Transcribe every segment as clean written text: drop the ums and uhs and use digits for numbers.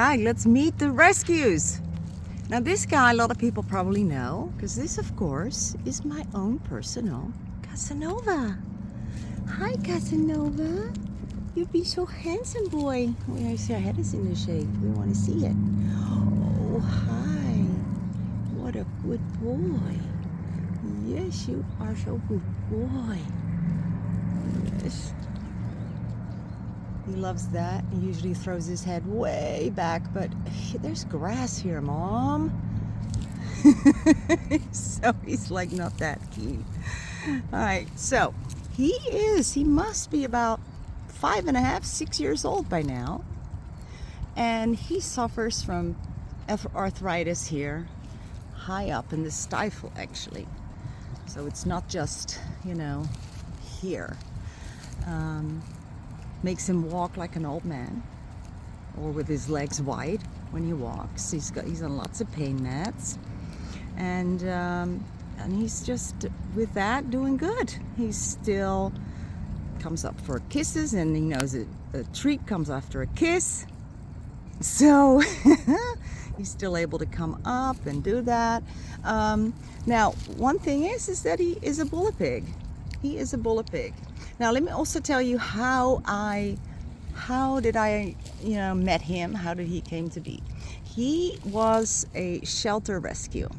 right, let's meet the rescues. Now this guy, a lot of people probably know, because this, of course, is my own personal Casanova. Hi, Casanova. You'd be so handsome, boy. Oh, yeah, your head is in the shade. We want to see it. Oh, hi. What a good boy. Yes, you are so good boy. Yes. He loves that. He usually throws his head way back, but there's grass here, Mom. So he's like not that keen. All right, so he must be about 5.5, 6 years old by now. And he suffers from arthritis here, high up in the stifle actually. So it's not just, here. Makes him walk like an old man, or with his legs wide when he walks. He's on lots of pain meds, and he's just with that doing good. He still comes up for kisses, and he knows a treat comes after a kiss. So he's still able to come up and do that. Now, one thing is that he is a bulla pig. He is a bulla pig. Now, let me also tell you how did I met him? How did he came to be? He was a shelter rescue.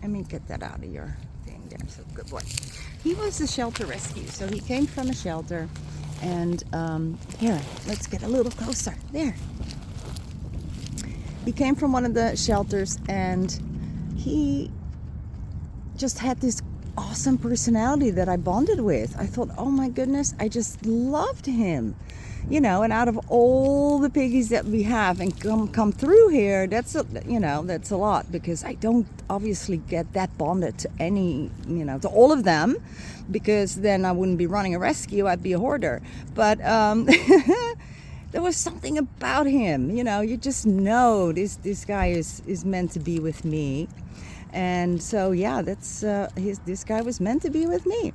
Let me get that out of your thing there. So good boy. He was a shelter rescue. So he came from a shelter, and here, let's get a little closer. There. He came from one of the shelters, and he just had this awesome personality that I bonded with. I thought, oh my goodness, I just loved him. And out of all the piggies that we have and come through here, that's a lot, because I don't obviously get that bonded to any, to all of them, because then I wouldn't be running a rescue, I'd be a hoarder. But there was something about him, you just know this guy is meant to be with me. And so, yeah, that's this guy was meant to be with me.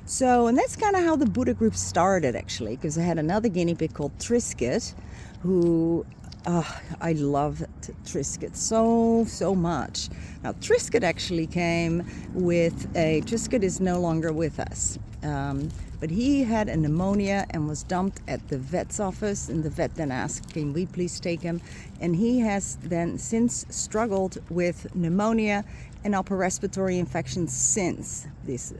So, and that's kind of how the Buddha group started, actually, because I had another guinea pig called Trisket, who I loved Trisket so much. Now, Trisket actually came with Trisket is no longer with us. But he had a pneumonia and was dumped at the vet's office, and the vet then asked, can we please take him? And he has then since struggled with pneumonia and upper respiratory infections since this,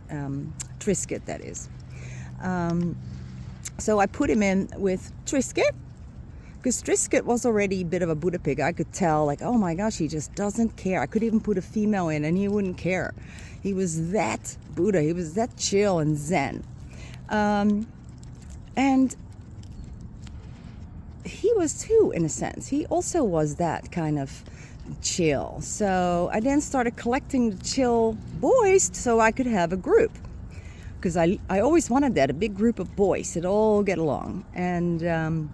Trisket that is. So I put him in with Trisket, because Trisket was already a bit of a Buddha pig. I could tell, like, oh my gosh, he just doesn't care. I could even put a female in and he wouldn't care. He was that Buddha, he was that chill and zen. And he was too, in a sense. He also was that kind of chill. So I then started collecting the chill boys so I could have a group, because I always wanted that, a big group of boys that all get along. And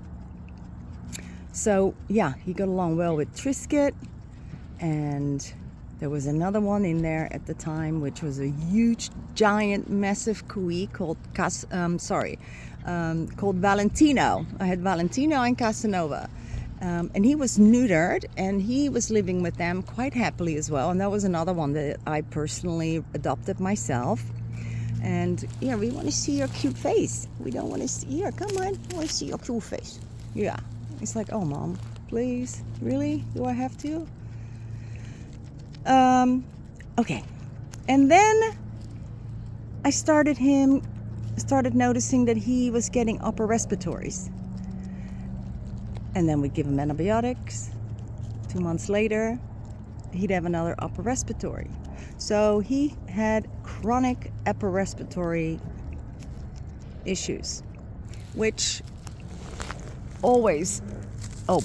so yeah, he got along well with Trisket, and there was another one in there at the time, which was a huge, giant, massive Kui called called Valentino. I had Valentino and Casanova. And he was neutered, and he was living with them quite happily as well. And that was another one that I personally adopted myself. And yeah, we want to see your cute face. We don't want to see, here, come on, I want to see your cute face. Yeah. It's like, oh, Mom, please, really? Do I have to? Okay. And then I started noticing that he was getting upper respiratories. And then we'd give him antibiotics. 2 months later, he'd have another upper respiratory. So he had chronic upper respiratory issues, which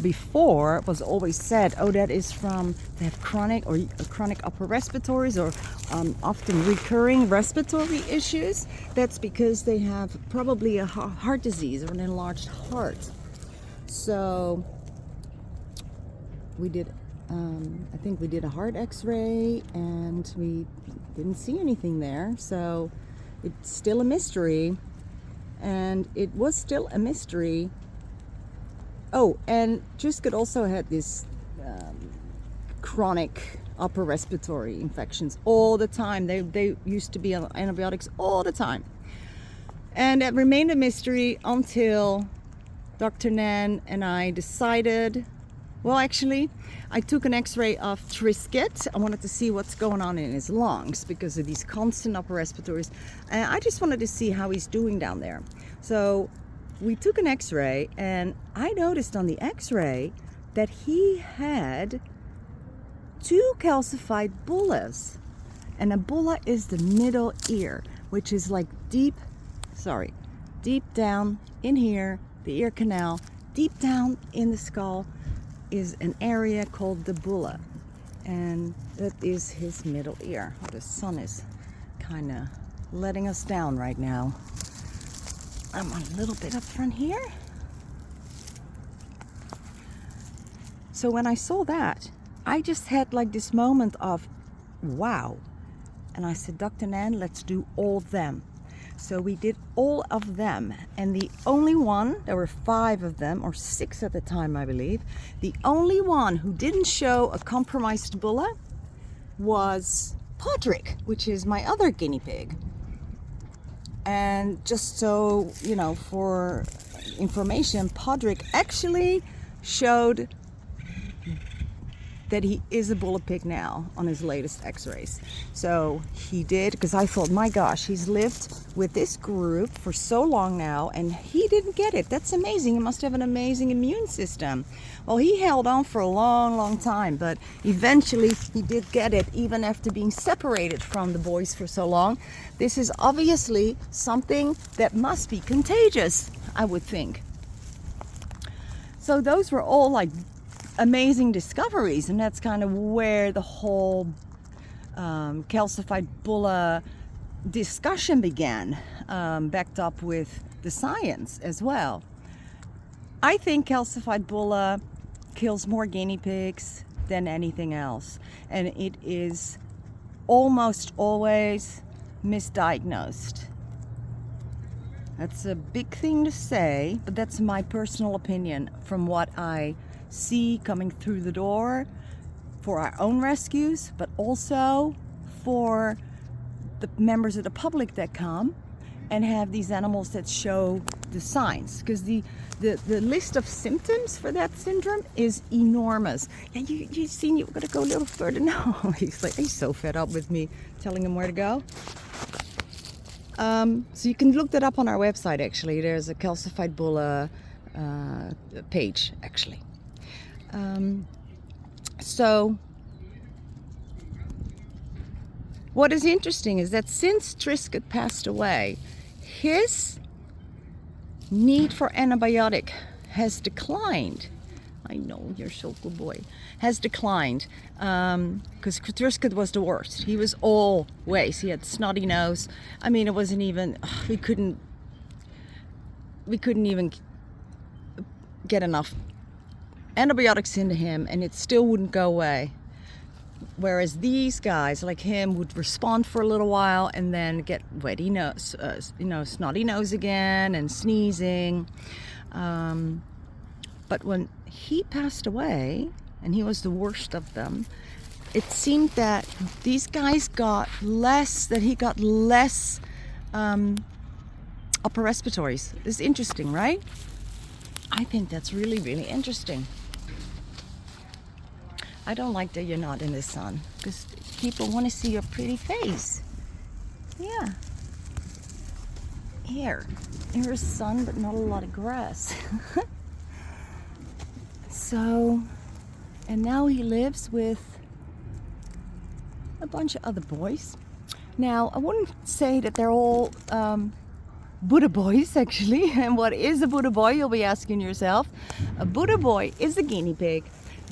before it was always said, oh, that is from, they have chronic upper respiratories, or often recurring respiratory issues. That's because they have probably a heart disease or an enlarged heart. So we did, I think we did a heart x-ray, and we didn't see anything there. So it's still a mystery, and it was still a mystery. Oh, and Trisket also had this chronic upper respiratory infections all the time. They used to be on antibiotics all the time. And it remained a mystery until Dr. Nan and I decided, well, actually, I took an x-ray of Trisket. I wanted to see what's going on in his lungs because of these constant upper respiratories. And I just wanted to see how he's doing down there. So we took an x-ray, and I noticed on the x-ray that he had 2 calcified bullas. And a bulla is the middle ear, which is like deep down in here, the ear canal, deep down in the skull is an area called the bulla, and that is his middle ear. Oh, the sun is kind of letting us down right now. I'm a little bit up front here. So when I saw that, I just had like this moment of wow, and I said, Dr. Nan, let's do all of them. So we did all of them, and the only one, there were 5 of them, or 6 at the time, I believe. The only one who didn't show a compromised bulla was Podrick, which is my other guinea pig. And just so, you know, for information, Podrick actually showed that he is a bulla pig now on his latest x-rays. So he did, because I thought, my gosh, he's lived with this group for so long now and he didn't get it. That's amazing. He must have an amazing immune system. Well, he held on for a long time, but eventually he did get it, even after being separated from the boys for so long. This is obviously something that must be contagious, I would think. So those were all like amazing discoveries, and that's kind of where the whole calcified bulla discussion began, backed up with the science as well. I think calcified bulla kills more guinea pigs than anything else, and it is almost always misdiagnosed. That's a big thing to say, but that's my personal opinion from what I see coming through the door for our own rescues, but also for the members of the public that come and have these animals that show the signs, because the list of symptoms for that syndrome is enormous. And you've seen, you've got to go a little further. No, he's so fed up with me telling him where to go. So you can look that up on our website. Actually, there's a calcified bulla page actually. So what is interesting is that since Trisket passed away, his need for antibiotic has declined. I know, you're so good boy. Has declined, because Trisket was the worst. He was always, he had snotty nose. I mean, it wasn't even, we couldn't even get enough antibiotics into him and it still wouldn't go away. Whereas these guys like him would respond for a little while and then get wetty nose, snotty nose again and sneezing. But when he passed away, and he was the worst of them, it seemed that these guys got less, upper respiratories. It's interesting, right? I think that's really, really interesting. I don't like that you're not in the sun, because people want to see your pretty face. Yeah. Here. Here's sun, but not a lot of grass. So, and now he lives with a bunch of other boys. Now, I wouldn't say that they're all Buddha boys, actually. And what is a Buddha boy, you'll be asking yourself. A Buddha boy is a guinea pig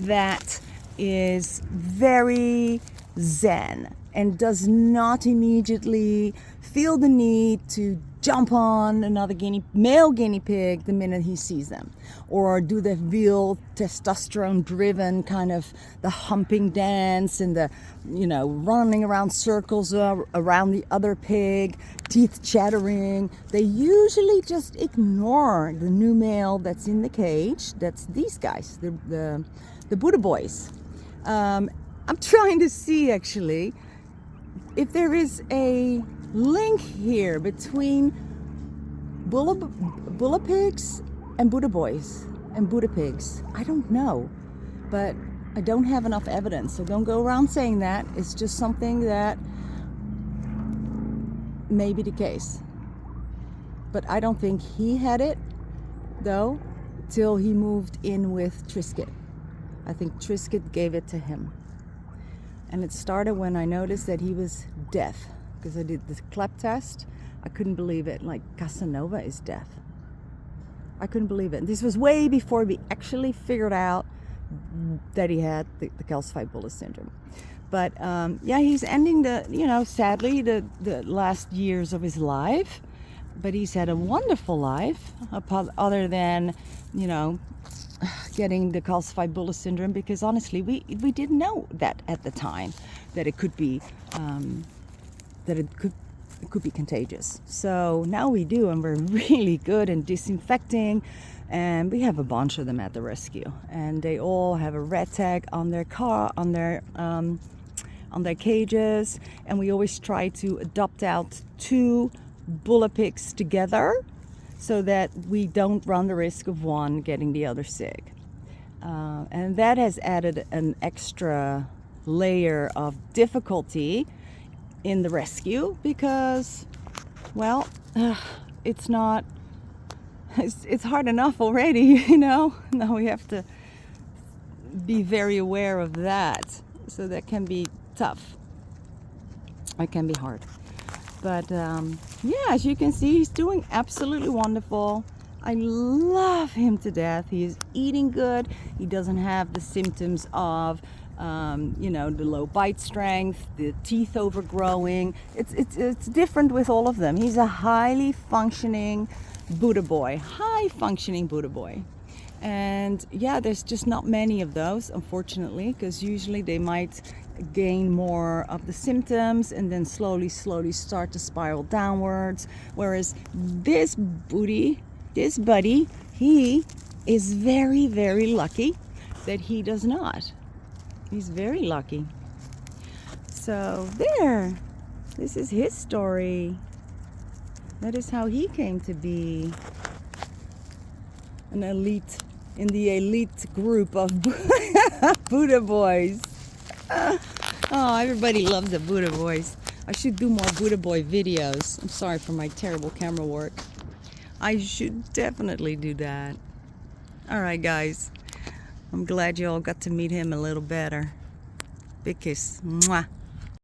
that is very zen and does not immediately feel the need to jump on another male guinea pig the minute he sees them, or do the real testosterone driven kind of the humping dance and the, running around circles around the other pig, teeth chattering. They usually just ignore the new male that's in the cage. That's these guys, the Buddha boys. I'm trying to see actually if there is a link here between bulla pigs and Buddha boys and Buddha pigs. I don't know, but I don't have enough evidence, so don't go around saying that. It's just something that may be the case. But I don't think he had it, though, till he moved in with Trisket. I think Trisket gave it to him. And it started when I noticed that he was deaf, because I did this clap test. I couldn't believe it. Like, Casanova is deaf. I couldn't believe it. This was way before we actually figured out that he had the calcified bulla syndrome. But yeah, he's ending sadly, the last years of his life. But he's had a wonderful life, other than, getting the calcified bulla syndrome, because honestly, we didn't know that at the time, that it could be contagious. So now we do, and we're really good in disinfecting, and we have a bunch of them at the rescue, and they all have a red tag on their car, on their cages, and we always try to adopt out 2 bulla pigs together so that we don't run the risk of one getting the other sick. And that has added an extra layer of difficulty in the rescue, because, well, it's hard enough already, Now we have to be very aware of that. So that can be tough. It can be hard. But yeah, as you can see, he's doing absolutely wonderful. I love him to death. He is eating good. He doesn't have the symptoms of, the low bite strength, the teeth overgrowing. It's different with all of them. He's a highly functioning Buddha boy. And yeah, there's just not many of those, unfortunately, because usually they might gain more of the symptoms and then slowly start to spiral downwards. Whereas this buddy, he is very, very lucky that he does not. He's very lucky. So there, this is his story. That is how he came to be an elite, in the elite group of Buddha boys. Oh, everybody loves the Buddha boys. I should do more Buddha boy videos. I'm sorry for my terrible camera work. I should definitely do that. All right, guys. I'm glad you all got to meet him a little better. Big kiss. Mwah.